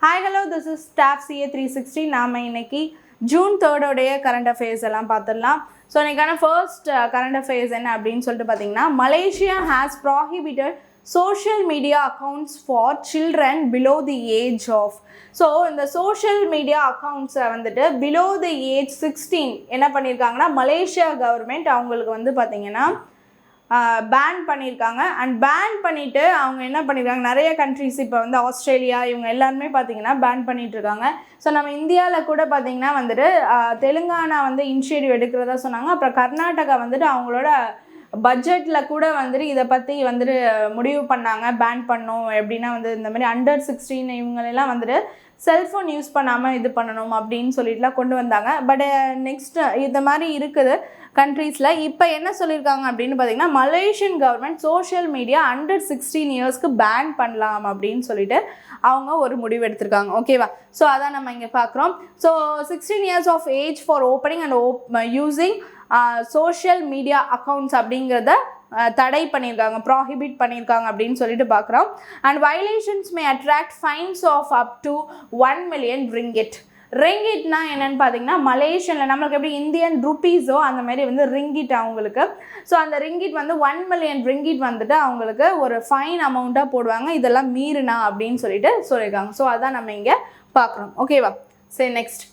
Hi, hello, this is Staff CA 360. நாம இன்னைக்கு June 3rd உடைய கரண்ட் அஃபேர்ஸ் எல்லாம் பார்த்துடலாம். ஸோ இன்னைக்கான ஃபர்ஸ்ட் கரண்ட் அஃபேர்ஸ் என்ன அப்படின்னு சொல்லிட்டு பார்த்தீங்கன்னா, Malaysia has prohibited social media accounts for children below the age of. So இந்த சோஷியல் மீடியா அக்கௌண்ட்ஸை வந்துட்டு பிலோ த ஏஜ் 16 என்ன பண்ணியிருக்காங்கன்னா, மலேசியா கவர்மெண்ட் அவங்களுக்கு வந்து பார்த்திங்கன்னா பேன் பண்ணியிருக்காங்க. அண்ட் பேன் பண்ணிவிட்டு அவங்க என்ன பண்ணியிருக்காங்க, நிறைய கண்ட்ரிஸ் இப்போ வந்து ஆஸ்திரேலியா இவங்க எல்லாருமே பார்த்திங்கன்னா பேன் பண்ணிகிட்ருக்காங்க. ஸோ நம்ம இந்தியாவில் கூட பார்த்திங்கன்னா வந்துட்டு தெலுங்கானா வந்து இனிஷியேட்டிவ் எடுக்கிறதா சொன்னாங்க. அப்புறம் கர்நாடகா வந்துட்டு அவங்களோட பட்ஜெட்டில் கூட வந்துட்டு இதை பற்றி வந்துட்டு முடிவு பண்ணாங்க, பேன் பண்ணோம் எப்படின்னா வந்து இந்த மாதிரி அண்டர் 16 இவங்களெல்லாம் வந்துட்டு செல்ஃபோன் யூஸ் பண்ணாமல் இது பண்ணணும் அப்படின்னு சொல்லிட்டுலாம் கொண்டு வந்தாங்க. பட் நெக்ஸ்ட் இந்த மாதிரி இருக்குது கண்ட்ரீஸில். இப்போ என்ன சொல்லியிருக்காங்க அப்படின்னு பார்த்தீங்கன்னா, Malaysian government social media under 16 இயர்ஸ்க்கு பேன் பண்ணலாம் அப்படின்னு சொல்லிட்டு அவங்க ஒரு முடிவு எடுத்திருக்காங்க. ஓகேவா? ஸோ அதான் நம்ம இங்கே பார்க்குறோம். So 16 years of age for opening and using social media accounts அப்படிங்கிறத தடை பண்ணியிருக்காங்க, ப்ராஹிபிட் பண்ணியிருக்காங்க அப்படின்னு சொல்லிட்டு பார்க்குறோம். And violations may attract fines of up to 1 million ringgit. ரிங்கிட்னா என்னென்னு பார்த்தீங்கன்னா, மலேசியனில் நம்மளுக்கு எப்படி இந்தியன் ருப்பீஸோ அந்த மாதிரி வந்து ரிங்கிட் அவங்களுக்கு. ஸோ அந்த ரிங்கிட் வந்து 1 million ringgit வந்துட்டு அவங்களுக்கு ஒரு ஃபைன் அமௌண்ட்டாக போடுவாங்க, இதெல்லாம் மீறினா அப்படின்னு சொல்லிட்டு சொல்லியிருக்காங்க. ஸோ அதான் நம்ம இங்கே பார்க்குறோம். ஓகேவா? சரி, next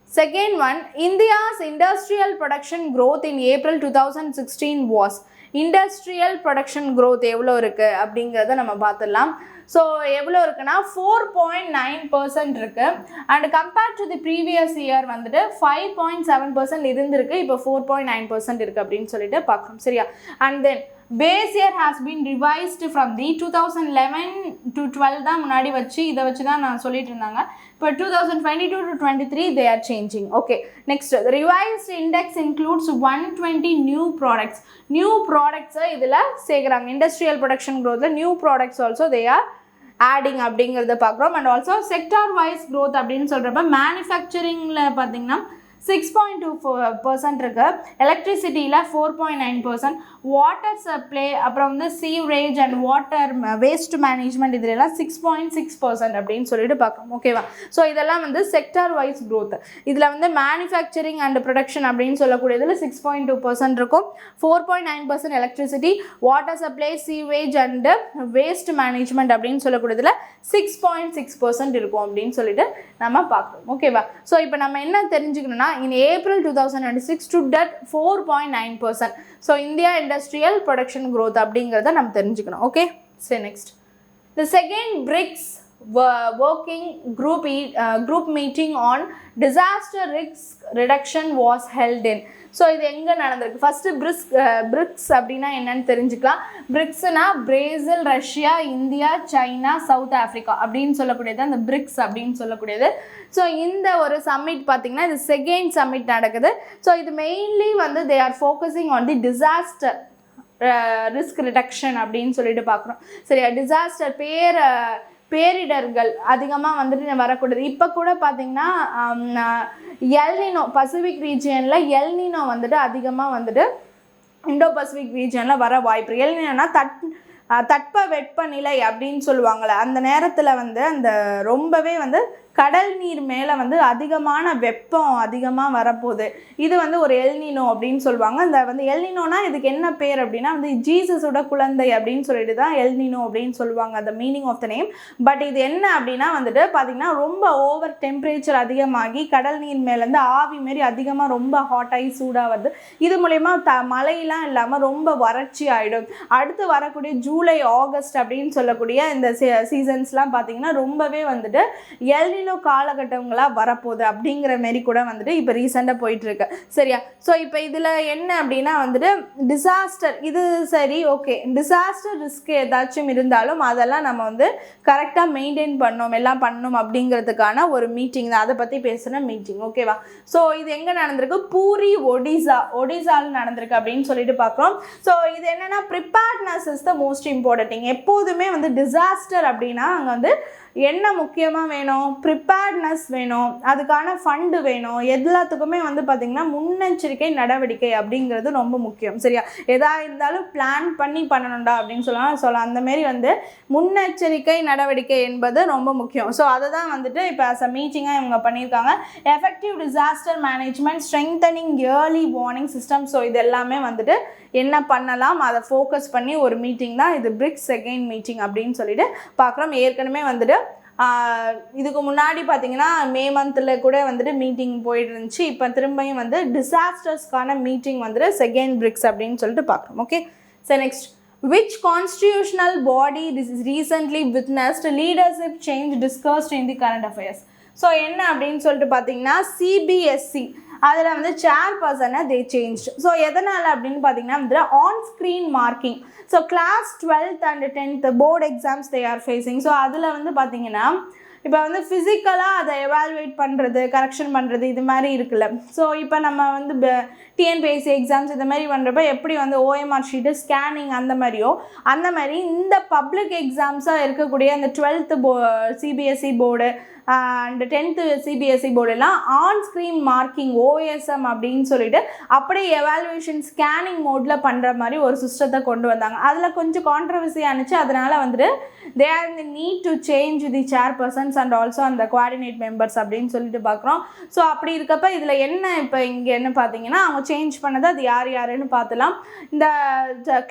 second one, India's industrial production growth in April 2016 was. Industrial production growth எவ்வளோ இருக்குது அப்படிங்கிறத நம்ம பார்த்துடலாம். ஸோ எவ்வளோ இருக்குன்னா 4.9% இருக்குது. And compared to the previous year வந்துட்டு 5.7% இருந்திருக்கு, இப்போ 4.9% இருக்குது அப்படின்னு சொல்லிட்டு பார்க்குறோம். சரியா? And then base year has been revised from the 2011 to 12 தான் முன்னாடி வச்சு இதை வச்சு தான் நான் சொல்லிட்டு இருந்தாங்க. இப்போ 2022 to 23 they are changing. Okay, next the revised index includes 120 new products. New products இதில் சேர்க்குறாங்க. இண்டஸ்ட்ரியல் ப்ரொடக்ஷன் க்ரோத்தில் new products also they are adding அப்படிங்கிறத பார்க்குறோம். And also sector wise growth அப்படின்னு சொல்கிறப்ப மேனுஃபேக்சரிங்கில் பார்த்தீங்கன்னா 6.2% இருக்குது, எலக்ட்ரிசிட்டியில் 4.9%, வாட்டர் சப்ளை அப்புறம் வந்து sewerage and water waste management இதிலெல்லாம் 6.6% அப்படின்னு சொல்லிட்டு பார்க்கணும். ஓகேவா? ஸோ இதெல்லாம் வந்து செக்டார் வைஸ் க்ரோத். இதில் வந்து மேனுஃபேக்சரிங் அண்ட் ப்ரொடக்ஷன் அப்படின்னு சொல்லக்கூடியதில் 6.2% இருக்கும், 4.9% electricity, water supply, sewage and waste management அப்படின்னு சொல்லக்கூடியதில் 6.6% இருக்கும் அப்படின்னு சொல்லிட்டு நம்ம பார்க்குறோம். ஓகேவா? ஸோ இப்போ நம்ம என்ன தெரிஞ்சுக்கணும்னா, in April 2026 stood at 4.9%. So India industrial production growth அப்படிங்கிறத நம்ம தெரிஞ்சுக்கணும். ஓகே, சரி, next the second BRICS working group meeting on disaster risk reduction was held in. So இது எங்கே நடந்திருக்கு? ஃபஸ்ட்டு பிரிக்ஸ் அப்படின்னா என்னன்னு தெரிஞ்சுக்கலாம். பிரிக்ஸ்னா Brazil, Russia, India, China, South Africa அப்படின்னு சொல்லக்கூடியது அந்த பிரிக்ஸ் அப்படின்னு சொல்லக்கூடியது. ஸோ இந்த ஒரு சம்மிட் பார்த்திங்கன்னா இது செகண்ட் சம்மிட் நடக்குது. ஸோ இது மெயின்லி வந்து they are focusing on the disaster risk reduction அப்படின்னு சொல்லிட்டு பார்க்குறோம். சரியா? டிசாஸ்டர் பேரிடர்கள் அதிகமாக வந்துட்டு வரக்கூடாது. இப்போ கூட பார்த்திங்கன்னா எல்னினோ பசிபிக் ரீஜியனில் எல்னினோ வந்துட்டு அதிகமாக வந்துட்டு இண்டோ பசிபிக் ரீஜியனில் வர வாய்ப்பு. எல்னினோனா தட்ப வெப்பநிலை அப்படின்னு சொல்லுவாங்கள்ல, அந்த நேரத்தில் வந்து அந்த ரொம்பவே வந்து கடல் நீர் மேலே வந்து அதிகமான வெப்பம் அதிகமாக வரப்போகுது. இது வந்து ஒரு எல்னினோ அப்படின்னு சொல்லுவாங்க. இந்த வந்து எல்னினோனா இதுக்கு என்ன பேர் அப்படின்னா வந்து ஜீசஸோட குழந்தை அப்படின்னு சொல்லிட்டு தான் எல்னினோ அப்படின்னு சொல்லுவாங்க, அந்த meaning of the name. But இது என்ன அப்படின்னா வந்துட்டு பார்த்திங்கன்னா ரொம்ப ஓவர் டெம்பரேச்சர் அதிகமாகி கடல் நீர் மேலேருந்து ஆவி மாரி அதிகமாக ரொம்ப ஹாட்டாகி சூடாக வருது. இது மூலயமா மழையெல்லாம் இல்லாமல் ரொம்ப வறட்சி ஆகிடும். அடுத்து வரக்கூடிய ஜூலை, ஆகஸ்ட் அப்படின்னு சொல்லக்கூடிய இந்த சீசன்ஸ்லாம் பார்த்திங்கன்னா ரொம்பவே வந்துட்டு எல்னினோ காலகட்டங்களாக வரப்போகுது அப்படிங்கிற மாரி கூட வந்துட்டு இப்போ ரீசெண்டாக போயிட்டுருக்கு. சரியா? ஸோ இப்போ இதில் என்ன அப்படின்னா வந்துட்டு டிசாஸ்டர் இது சரி, ஓகே, டிசாஸ்டர் ரிஸ்க் ஏதாச்சும் இருந்தாலும் அதெல்லாம் நம்ம வந்து கரெக்டாக மெயின்டைன் பண்ணணும், எல்லாம் பண்ணணும் அப்படிங்கிறதுக்கான ஒரு மீட்டிங் தான், அதை பற்றி பேசுகிற மீட்டிங். ஓகேவா? ஸோ இது எங்கே நடந்திருக்கு? பூரி, ஒடிசாவில் நடந்திருக்கு அப்படின்னு சொல்லிட்டு பார்க்குறோம். ஸோ இது என்னென்னா preparedness is the most important thing. எப்போதுமே வந்து டிசாஸ்டர் அப்படின்னா அங்கே வந்து என்ன முக்கியமாக வேணும், ப்ரிப்பேர்ட்னஸ் வேணும், அதுக்கான ஃபண்டு வேணும், எல்லாத்துக்குமே வந்து பார்த்திங்கன்னா முன்னெச்சரிக்கை நடவடிக்கை அப்படிங்கிறது ரொம்ப முக்கியம். சரியா, எதாக இருந்தாலும் பிளான் பண்ணி பண்ணணும்டா அப்படின்னு சொல்லலாம். அந்தமாரி வந்து முன்னெச்சரிக்கை நடவடிக்கை என்பது ரொம்ப முக்கியம். ஸோ அதை தான் வந்துட்டு இப்போ ஆஸ் அ மீட்டிங்காக இவங்க பண்ணியிருக்காங்க. Effective disaster management, strengthening early warning system. So இது எல்லாமே வந்துட்டு என்ன பண்ணலாம் அதை ஃபோக்கஸ் பண்ணி ஒரு மீட்டிங் தான் இது, பிரிக்ஸ் செகண்ட் மீட்டிங் அப்படின்னு சொல்லிட்டு பார்க்குறோம். ஏற்கனவே வந்துட்டு இதுக்கு முன்னாடி பார்த்தீங்கன்னா மே மந்தில் கூட வந்துட்டு மீட்டிங் போயிட்டு இருந்துச்சு. இப்போ திரும்பியும் வந்து டிசாஸ்டர்ஸ்க்கான மீட்டிங் வந்துட்டு செகண்ட் பிரிக்ஸ் அப்படின்னு சொல்லிட்டு பார்க்குறோம். Okay, so next, which constitutional body recently witnessed leadership change discussed in the current affairs? So என்ன அப்படின்னு சொல்லிட்டு பார்த்தீங்கன்னா சிபிஎஸ்சி அதில் வந்து சேர்பர்சனை தே சேஞ்ச். ஸோ எதனால் அப்படின்னு பார்த்தீங்கன்னா வந்து on screen marking. So class 12th and 10th board exams they are facing. So அதில் வந்து பார்த்தீங்கன்னா இப்போ வந்து ஃபிசிக்கலாக அதை எவால்வேட் பண்ணுறது, கரெக்ஷன் பண்ணுறது, இது மாதிரி இருக்குல்ல. ஸோ இப்போ நம்ம வந்து டிஎன்பிஎஸ்சி எக்ஸாம்ஸ் இந்த மாதிரி பண்ணுறப்ப எப்படி வந்து ஓஎம்ஆர் ஷீட்டு ஸ்கேனிங் அந்த மாதிரி இந்த பப்ளிக் எக்ஸாம்ஸாக இருக்கக்கூடிய அந்த 12th CBSE board and 10th CBSE போர்டெல்லாம் ஆன் ஸ்க்ரீன் மார்க்கிங் ஓஎஸ்எம் அப்படின்னு சொல்லிட்டு அப்படியே எவாலுவேஷன் ஸ்கேனிங் மோடில் பண்ணுற மாதிரி ஒரு சிஸ்டத்தை கொண்டு வந்தாங்க. அதில் கொஞ்சம் கான்ட்ரவர்சி ஆனிச்சு. அதனால் வந்துட்டு தே ஆர் இந்த need to change the chairpersons and also அந்த கோஆர்டினேட் மெம்பர்ஸ் அப்படின்னு சொல்லிட்டு பார்க்குறோம். ஸோ அப்படி இருக்கப்போ இதில் என்ன இப்போ இங்கே என்ன பார்த்தீங்கன்னா அவங்க சேஞ்ச் பண்ணது அது யாருன்னு பார்த்துலாம். இந்த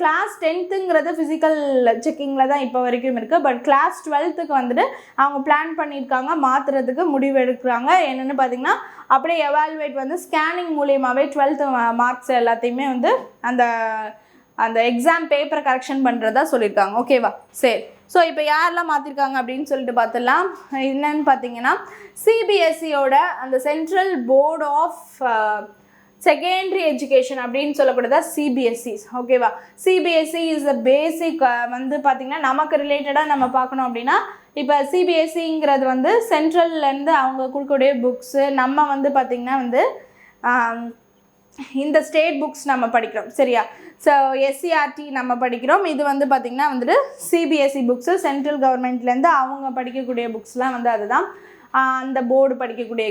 கிளாஸ் 10th ஃபிசிக்கல் செக்கிங்கில் தான் இப்போ வரைக்கும் இருக்குது. பட் கிளாஸ் 12th வந்துட்டு அவங்க பிளான் பண்ணியிருக்காங்க மாற்றுறதுக்கு முடிவு எடுக்கிறாங்க. என்னென்னு பார்த்தீங்கன்னா அப்படியே எவாலுவேட் வந்து ஸ்கேனிங் மூலியமாகவே 12th மார்க்ஸ் எல்லாத்தையுமே வந்து அந்த எக்ஸாம் பேப்பரை கரெக்ஷன் பண்ணுறதா சொல்லியிருக்காங்க. ஓகேவா, சரி. ஸோ இப்போ யாரெல்லாம் மாற்றிருக்காங்க அப்படின்னு சொல்லிட்டு பார்த்துடலாம். என்னன்னு பார்த்தீங்கன்னா சிபிஎஸ்சியோட அந்த central board of secondary education அப்படின்னு சொல்லக்கூடியதா சிபிஎஸ்சிஸ். ஓகேவா, சிபிஎஸ்சி இஸ் அ பேசிக் வந்து பார்த்திங்கன்னா நமக்கு ரிலேட்டடாக நம்ம பார்க்கணும் அப்படின்னா இப்போ சிபிஎஸ்சிங்கிறது வந்து சென்ட்ரல்லேருந்து அவங்க கொடுக்கக்கூடிய புக்ஸு நம்ம வந்து பார்த்திங்கன்னா வந்து இந்த ஸ்டேட் புக்ஸ் நம்ம படிக்கிறோம். சரியா, ஸோ எஸ்சிஆர்டி நம்ம படிக்கிறோம். இது வந்து பார்த்திங்கன்னா வந்துட்டு சிபிஎஸ்சி புக்ஸு சென்ட்ரல் கவர்மெண்ட்லேருந்து அவங்க படிக்கக்கூடிய புக்ஸ்லாம் வந்து அதுதான் அந்த போர்டு படிக்கக்கூடிய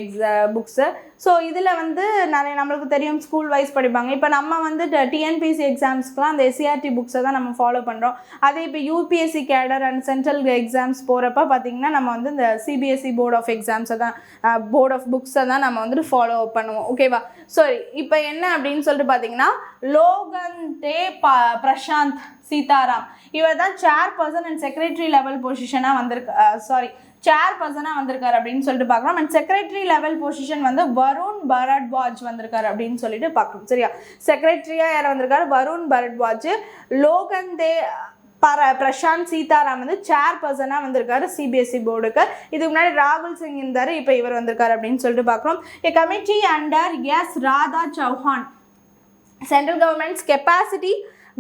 புக்ஸு. ஸோ இதில் வந்து நிறைய நம்மளுக்கு தெரியும் ஸ்கூல் வைஸ் படிப்பாங்க. இப்போ நம்ம வந்து டிஎன்பிஎஸ்சி எக்ஸாம்ஸ்க்குலாம் அந்த எஸ்சிஆர்டி புக்ஸை தான் நம்ம ஃபாலோ பண்ணுறோம். அதே இப்போ UPSC cadre and central exams போகிறப்ப பார்த்திங்கன்னா நம்ம வந்து இந்த சிபிஎஸ்சி போர்ட் ஆஃப் எக்ஸாம்ஸை தான் போர்ட் ஆஃப் புக்ஸை தான் நம்ம வந்துட்டு ஃபாலோ பண்ணுவோம். ஓகேவா, சரி. இப்போ என்ன அப்படின்னு சொல்லிட்டு பார்த்தீங்கன்னா லோகந்தே பிரசாந்த் சீதாராம் இவர் தான் சேர்பர்சன் அண்ட் செக்ரட்டரி லெவல் பொசிஷனாக வந்திருக்கு. சேர்பர்சனாக வந்திருக்காரு அப்படின்னு சொல்லிட்டு பார்க்குறோம். அண்ட் செக்ரட்டரி லெவல் பொசிஷன் வந்து வருண் பரத்வாஜ் வந்திருக்காரு அப்படின்னு சொல்லிட்டு பார்க்குறோம். சரியா, செக்ரட்டரியாக யார் வந்திருக்காரு, வருண் பரத்வாஜ். லோகந்தே பிரசாந்த் சீதாராம் வந்து சேர்பர்சனாக வந்திருக்காரு சிபிஎஸ்சி போர்டுக்கு. இதுக்கு முன்னாடி ராகுல் சிங் இருந்தார், இப்போ இவர் வந்திருக்காரு அப்படின்னு சொல்லிட்டு பார்க்குறோம். A committee under S. Radha Chauhan, central governments capacity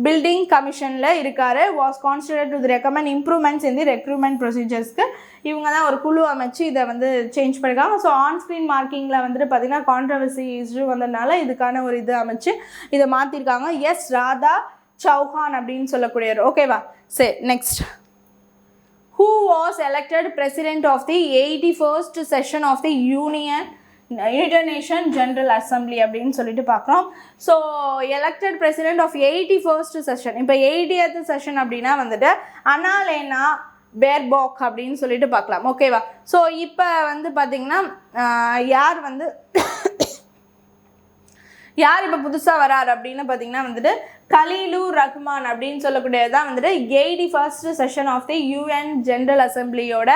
building கமிஷனில் இருக்கார். Was constituted to recommend improvements in the recruitment ப்ரொசீஜர்ஸ்க்கு இவங்க தான் ஒரு குழு அமைச்சு இதை வந்து சேஞ்ச் பண்ணியிருக்காங்க. ஸோ ஆன் ஸ்க்ரீன் மார்க்கிங்கில் வந்துட்டு பார்த்திங்கன்னா கான்ட்ரவர்சி இஷ்யூ வந்ததுனால இதுக்கான ஒரு இது அமைச்சு இதை மாற்றிருக்காங்க. எஸ் ராதா சௌஹான் அப்படின்னு சொல்லக்கூடியவர். ஓகேவா, சரி. Next, who was elected president of the 81st session of the United Nations General Assembly அப்படின்னு சொல்லிட்டு பார்க்குறோம். So elected president of 81st session. இப்போ 80th செஷன் அப்படின்னா வந்துட்டு அனாலேனா பேர்பாக் அப்படின்னு சொல்லிட்டு பார்க்கலாம். ஓகேவா, ஸோ இப்போ வந்து பார்த்திங்கன்னா யார் இப்போ புதுசாக வரார் அப்படின்னு பார்த்தீங்கன்னா வந்துட்டு கலீலுர் ரஹ்மான் அப்படின்னு சொல்லக்கூடியதான் வந்துட்டு 81st session of the UN general அசம்பிளியோட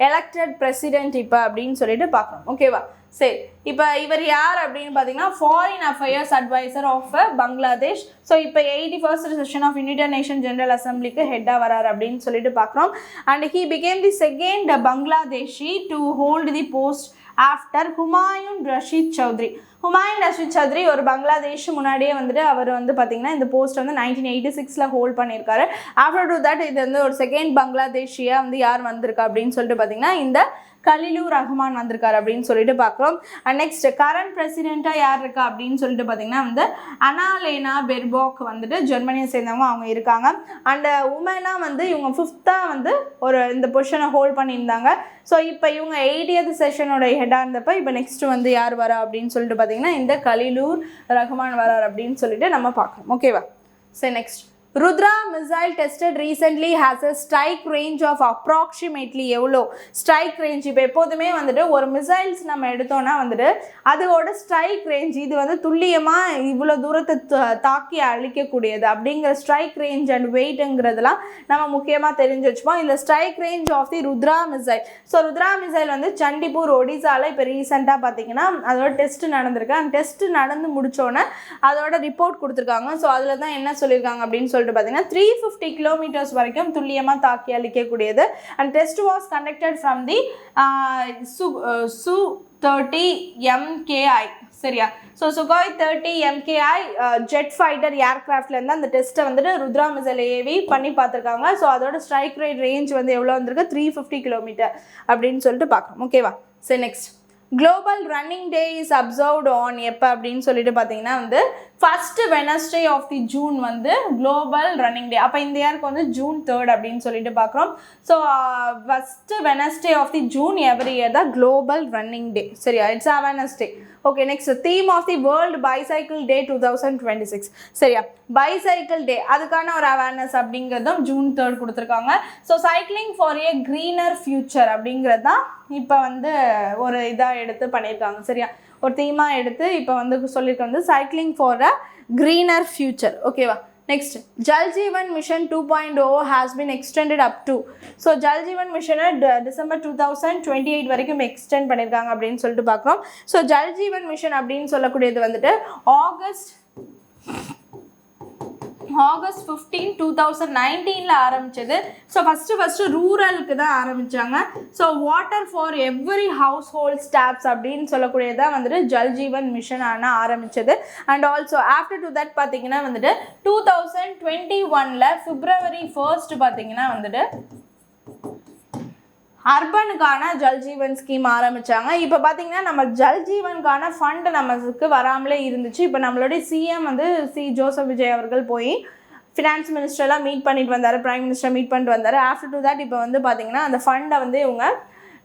எலெக்டட் பிரசிடென்ட் இப்போ அப்படின்னு சொல்லிட்டு பார்க்குறோம். ஓகேவா, சரி. இப்போ இவர் யார் அப்படின்னு பார்த்தீங்கன்னா foreign affairs adviser of Bangladesh. So இப்போ 81st session of United Nation General அசம்பிளிக்கு ஹெட்டாக வரார் அப்படின்னு சொல்லிட்டு பார்க்குறோம். And he became the second Bangladeshi to hold the post after Humayun Rashid Chowdhury. Humayun Rashid Chowdhury ஒரு பங்களாதேஷ் முன்னாடியே வந்துட்டு அவர் வந்து பார்த்திங்கன்னா இந்த போஸ்ட் வந்து 1986 ஹோல்ட் பண்ணியிருக்காரு. ஆஃப்டர் டு தட் இது வந்து ஒரு செகண்ட் பங்களாதேஷியாக வந்து யார் வந்திருக்கா அப்படின்னு சொல்லிட்டு பார்த்திங்கன்னா இந்த கலிலூர் ரஹ்மான் வந்திருக்காரு அப்படின்னு சொல்லிட்டு பார்க்குறோம். அண்ட் நெக்ஸ்ட் கரண்ட் பிரசிடெண்ட்டாக யார் இருக்கா அப்படின்னு சொல்லிட்டு பார்த்தீங்கன்னா வந்து அனாலேனா பெர்பாக் வந்துட்டு ஜெர்மனியை சேர்ந்தவங்க அவங்க இருக்காங்க. அண்ட் உமனாக வந்து இவங்க 5th வந்து ஒரு இந்த பொசிஷனை ஹோல்ட் பண்ணியிருந்தாங்க. ஸோ இப்போ இவங்க 80th செஷனோட ஹெட்டாக இருந்தப்போ இப்போ நெக்ஸ்ட் வந்து யார் வரா அப்படின்னு சொல்லிட்டு பார்த்தீங்கன்னா இந்த கலிலூர் ரஹ்மான் வரார் அப்படின்னு சொல்லிட்டு நம்ம பார்க்கணும். ஓகேவா? சரி, next Rudra missile tested recently has a strike range of approximately எவ்வளோ ஸ்ட்ரைக் ரேஞ்ச்? இப்போ எப்போதுமே வந்துட்டு ஒரு மிசைல்ஸ் நம்ம எடுத்தோன்னா வந்துட்டு அதோட ஸ்ட்ரைக் ரேஞ்ச் இது வந்து துல்லியமாக இவ்வளோ தூரத்தை தாக்கி அழிக்கக்கூடியது அப்படிங்கிற ஸ்ட்ரைக் ரேஞ்ச் அண்ட் வெயிட்டுங்கிறதுலாம் நம்ம முக்கியமாக தெரிஞ்சு வச்சுப்போம். இந்த strike range of the Rudra missile. So Rudra missile வந்து சண்டிப்பூர் ஒடிசாவில் இப்போ ரீசெண்டாக பார்த்தீங்கன்னா அதோட டெஸ்ட் நடந்திருக்கு. அந்த டெஸ்ட் நடந்து முடித்தோன்னே அதோட ரிப்போர்ட் கொடுத்துருக்காங்க. ஸோ அதில் தான் என்ன சொல்லியிருக்காங்க அப்படின்னு சொல்லிட்டு பார்த்தீங்கன்னா 350 கிலோமீட்டர்ஸ் வரைக்கும் துல்லியமாக தாக்கி அளிக்கக்கூடியது. And test was conducted from the Su-30 MKI. சரியா? So Sukhoi 30 MKI jet fighter ஏர்க்ராஃப்ட்லேருந்து அந்த டெஸ்ட்டை வந்துட்டு ருத்ரா மிசைல் ஏவி பண்ணி பார்த்துருக்காங்க. ஸோ அதோட ஸ்ட்ரைக் ரேஞ்ச் வந்து எவ்வளோ வந்திருக்கு? 350 கிலோமீட்டர் அப்படின்னு சொல்லிட்டு பார்க்கணும். ஓகேவா? சரி, next global running day is observed on எப்போ அப்படின்னு சொல்லிட்டு பார்த்தீங்கன்னா வந்து first Wednesday of the June வந்து குளோபல் ரன்னிங் டே. அப்போ இந்த இயருக்கு வந்து June 3 அப்படின்னு சொல்லிட்டு பார்க்குறோம். So first Wednesday of the June every year தான் குளோபல் ரன்னிங் டே. சரியா? It's awareness day. Okay, next theme of the world bicycle day 2026. சரியா? பைசைக்கிள் டே அதுக்கான ஒரு அவேர்னஸ் அப்படிங்கிறதும் June 3 கொடுத்துருக்காங்க. So cycling for A greener future அப்படிங்கிறது தான் இப்போ வந்து ஒரு இதாக எடுத்து பண்ணியிருக்காங்க. சரியா? ஒரு தீமாக எடுத்து இப்போ வந்து சொல்லியிருக்க வந்து cycling for a greener future. ஓகேவா? Next Jal Jeevan mission 2.0 has been extended up to. So Jal Jeevan மிஷனை டிசம்பர் 2028 வரைக்கும் எக்ஸ்டெண்ட் பண்ணியிருக்காங்க அப்படின்னு சொல்லிட்டு பார்க்குறோம். ஸோ ஜல் ஜீவன் மிஷன் அப்படின்னு சொல்லக்கூடியது வந்துட்டு ஆகஸ்ட் 15, 2019 ஆரம்பிச்சது. ஸோ ஃபஸ்ட்டு ரூரலுக்கு தான் ஆரம்பித்தாங்க. So water for every house hold taps அப்படின்னு சொல்லக்கூடியதான் வந்துட்டு ஜல் ஜீவன் மிஷன் ஆரம்பித்தது. And also after to that பார்த்தீங்கன்னா வந்துட்டு 2021 February 1 பார்த்தீங்கன்னா வந்துட்டு அர்பனுக்கான ஜல் ஜீவன் ஸ்கீம் ஆரம்பித்தாங்க. இப்போ பார்த்தீங்கன்னா நம்ம ஜல் ஜீவனுக்கான ஃபண்டு நமக்கு வராமலே இருந்துச்சு. இப்போ நம்மளுடைய சிஎம் வந்து ஜோசப் விஜய் அவர்கள் போய் ஃபினான்ஸ் மினிஸ்டர்லாம் மீட் பண்ணிட்டு வந்தார், பிரைம் மினிஸ்டர் மீட் பண்ணிட்டு வந்தார். ஆஃப்டர் டு தட் இப்போ வந்து பார்த்தீங்கன்னா அந்த ஃபண்டை வந்து இவங்க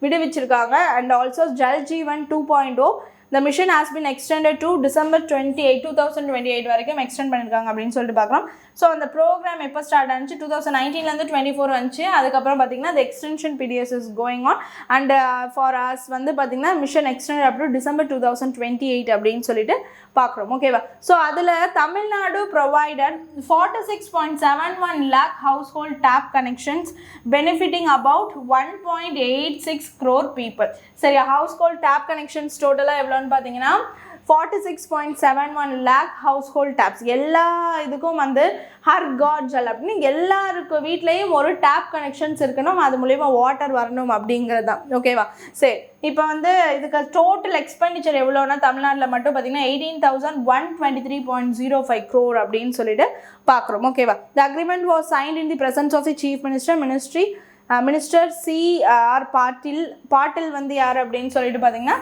விடுவிச்சிருக்காங்க. And also Jal Jeevan 2.0 the mission has been extended to December 28, 2028 வரைக்கும் எக்ஸ்டெண்ட் பண்ணியிருக்காங்க அப்படின்னு சொல்லிட்டு பார்க்குறோம். ஸோ அந்த ப்ரோக்ராம் எப்போ ஸ்டார்ட் ஆனிச்சு? 2019 24 வந்துச்சு. அதுக்கப்புறம் பார்த்தீங்கன்னா the extension PDS is going on and for us வந்து பார்த்தீங்கன்னா mission extended up to December 2028 அப்படின்னு சொல்லிட்டு பார்க்குறோம். ஓகேவா? ஸோ அதில் Tamil Nadu provided 46.71 lakh household tap connections benefiting about 1.86 crore people. சரியா? household tap connections டோட்டலாக எவ்வளோன்னு பார்த்தீங்கன்னா 46.71 lakh household taps. எல்லா இதுக்கும் வந்து ஹர் காட் ஜல் அப்படின்னு எல்லாருக்கு வீட்லேயும் ஒரு டேப் கனெக்ஷன்ஸ் இருக்கணும், அது மூலயமா வாட்டர் வரணும் அப்படிங்கிறது தான். ஓகேவா? சரி, இப்போ வந்து இதுக்கு டோட்டல் எக்ஸ்பெண்டிச்சர் எவ்வளோன்னா தமிழ்நாட்டில் மட்டும் பார்த்தீங்கன்னா 18,123.05 crore அப்படின்னு சொல்லிட்டு பார்க்குறோம். ஓகேவா? The agreement was signed in the presence of the chief minister C.R. Patil வந்து யார் அப்படின்னு சொல்லிட்டு பார்த்தீங்கன்னா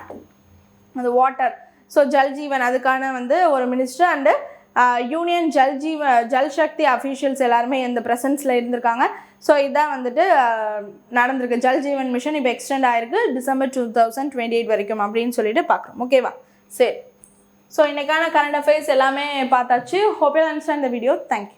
அது வாட்டர். ஸோ ஜல் ஜீவன் அதுக்கான வந்து ஒரு minister and union Jal Shakti officials எல்லாருமே இந்த ப்ரெசன்ஸில் இருந்திருக்காங்க. ஸோ இதான் வந்துட்டு நடந்திருக்கு. ஜல் ஜீவன் மிஷன் இப்போ எக்ஸ்டெண்ட் ஆகிருக்கு டிசம்பர் 2028 வரைக்கும் அப்படின்னு சொல்லிட்டு பார்க்குறோம். ஓகேவா? சரி, ஸோ இன்றைக்கான கரண்ட் அஃபேர்ஸ் எல்லாமே பார்த்தாச்சு. Hope you understand the video. Thank you.